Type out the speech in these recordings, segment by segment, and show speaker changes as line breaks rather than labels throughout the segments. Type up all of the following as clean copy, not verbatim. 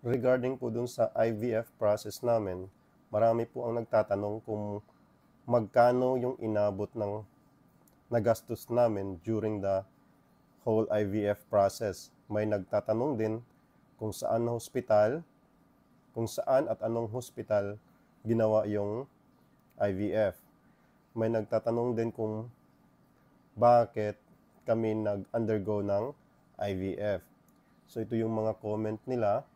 Regarding po dun sa IVF process namin, marami po ang nagtatanong kung magkano yung inabot ng nagastos namin during the whole IVF process. May nagtatanong din kung saan hospital, kung saan at anong hospital ginawa yung IVF. May nagtatanong din kung bakit kami nag-undergo ng IVF. So ito yung mga comment nila.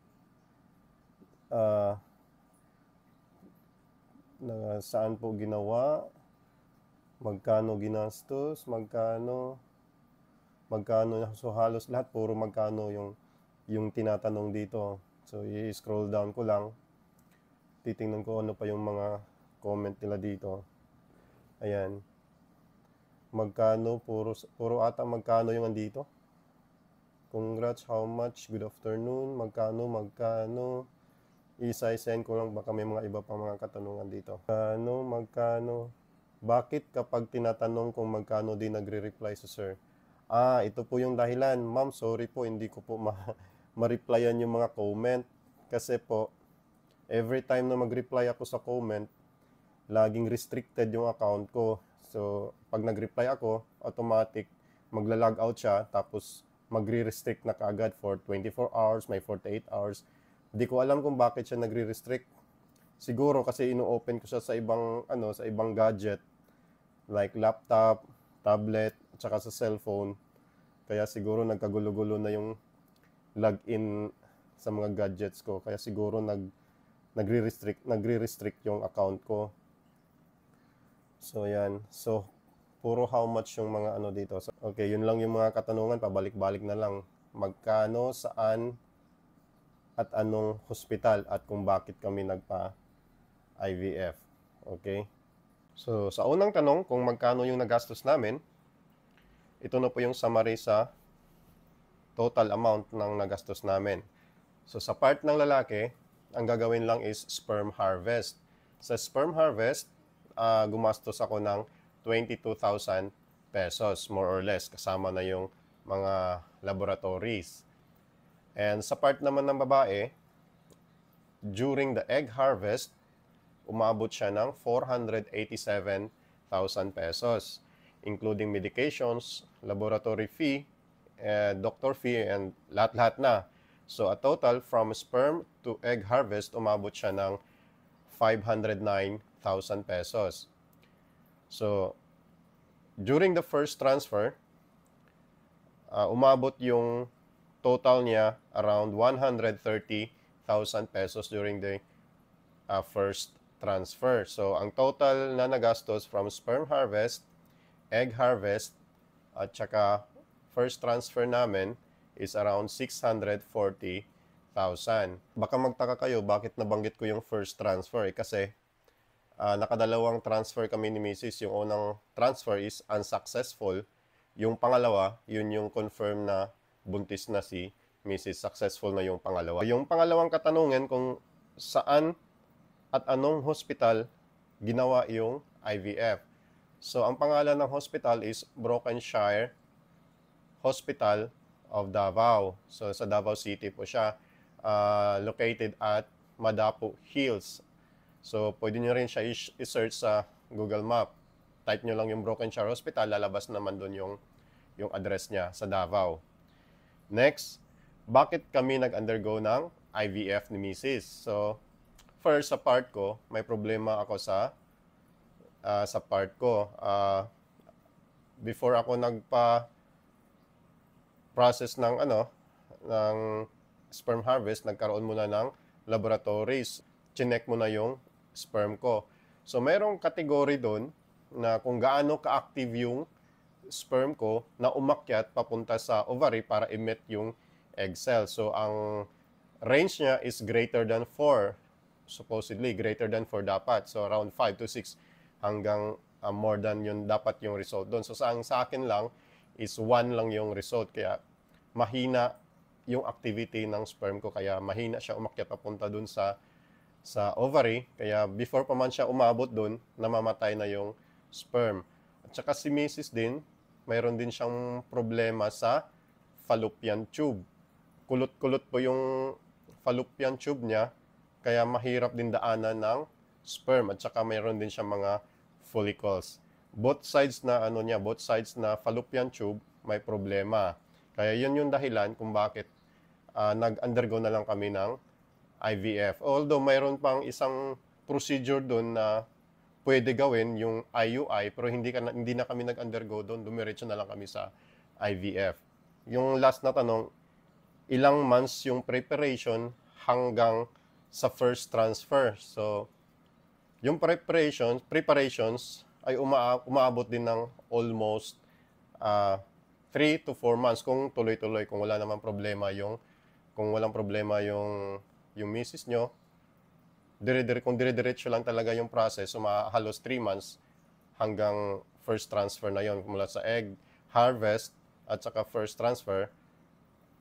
Na saan po ginawa, magkano ginastos, magkano, so halos lahat puro magkano yung tinatanong dito. So i-scroll down ko lang, titingnan ko ano pa yung mga comment nila dito. Ayan, magkano, puro ata magkano yung andito. Congrats, how much, good afternoon, magkano, isa-send ko lang, baka may mga iba pang mga katanungan dito. Magkano, bakit kapag tinatanong kung magkano di nagre-reply sa sir? Ito po yung dahilan. Ma'am, sorry po, hindi ko po ma-replyan yung mga comment. Kasi po, every time na mag-reply ako sa comment, laging restricted yung account ko. So, pag nag-reply ako, automatic, magla-log out siya, tapos magre-restrict na kaagad for 24 hours, may 48 hours. Hindi ko alam kung bakit siya nagre-restrict. Siguro kasi ino-open ko siya sa ibang gadget like laptop, tablet, at saka sa cellphone. Kaya siguro nagkagulo-gulo na yung login sa mga gadgets ko. Kaya siguro nagre-restrict yung account ko. So yan. So puro how much yung mga ano dito. So, okay, yun lang yung mga katanungan, pabalik-balik na lang. Magkano, saan, at anong hospital, at kung bakit kami nagpa-IVF. Okay? So, sa unang tanong, kung magkano yung nagastos namin, ito na po yung summary sa total amount ng nagastos namin. So, sa part ng lalaki, ang gagawin lang is sperm harvest. Sa sperm harvest, gumastos ako ng 22,000 pesos, more or less, kasama na yung mga laboratories. And sa part naman ng babae, during the egg harvest, umabot siya ng 487,000 pesos, including medications, laboratory fee, doctor fee, and lahat-lahat na. So, a total from sperm to egg harvest, umabot siya ng 509,000 pesos. So, during the first transfer, umabot yung total niya around 130,000 pesos during the first transfer. So, ang total na nagastos from sperm harvest, egg harvest, at saka first transfer namin is around 640,000. Baka magtaka kayo bakit nabanggit ko yung first transfer kasi nakadalawang transfer kami ni Mrs. Yung unang transfer is unsuccessful. Yung pangalawa, yun yung confirm na buntis na si Mrs. Successful na yung pangalawa. Yung pangalawang katanungan kung saan at anong hospital ginawa yung IVF. So, ang pangalan ng hospital is Brokenshire Hospital of Davao. So, sa Davao City po siya, located at Madapo Hills. So, pwede nyo rin siya i-search sa Google Map. Type nyo lang yung Brokenshire Hospital, lalabas naman doon yung address niya sa Davao. Next, bakit kami nag-undergo ng IVF ni Mrs.? So, first, sa part ko, may problema ako sa part ko. Before ako nagpa-process ng sperm harvest, nagkaroon muna ng laboratories. Chinek muna yung sperm ko. So, mayroong category doon na kung gaano ka-active yung sperm ko na umakyat papunta sa ovary para emit yung egg cell. So, ang range niya is greater than 4. Supposedly, greater than 4 dapat. So, around 5 to 6 hanggang more than yun dapat yung result doon. So, sa akin lang is 1 lang yung result. Kaya, mahina yung activity ng sperm ko. Kaya, mahina siya umakyat papunta doon sa ovary. Kaya, before pa man siya umabot doon, namamatay na yung sperm. At saka si Mrs. din, mayroon din siyang problema sa fallopian tube. Kulot-kulot po yung fallopian tube niya, kaya mahirap din daanan ng sperm at saka mayroon din siya mga follicles. Both sides na fallopian tube may problema. Kaya yun yung dahilan kung bakit nag-undergo na lang kami ng IVF. Although mayroon pang isang procedure doon na pwede gawin, yung IUI, pero hindi na kami nag-undergo doon, dumiretso na lang kami sa IVF. Yung last na tanong, ilang months yung preparation hanggang sa first transfer. So, yung preparations ay umaabot din ng almost 3 to 4 months kung tuloy-tuloy, kung wala namang problema kung walang problema yung misis nyo, kung dire-diretso lang talaga yung process, so halos 3 months hanggang first transfer na yon, mula sa egg harvest at saka first transfer,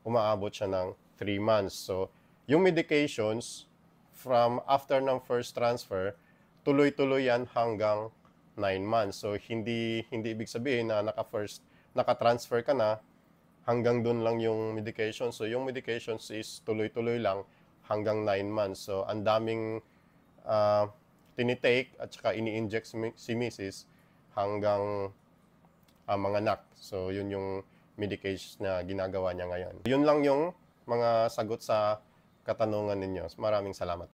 umaabot siya ng 3 months. So, yung medications from after ng first transfer, tuloy-tuloy yan hanggang 9 months. So, hindi ibig sabihin na naka-transfer ka na, hanggang doon lang yung medication. So, yung medications is tuloy-tuloy lang hanggang 9 months. So, ang daming tinitake at saka ini-inject si Mrs. hanggang mga anak. So, yun yung medications na ginagawa niya ngayon. Yun lang yung mga sagot sa katanungan ninyo. Maraming salamat.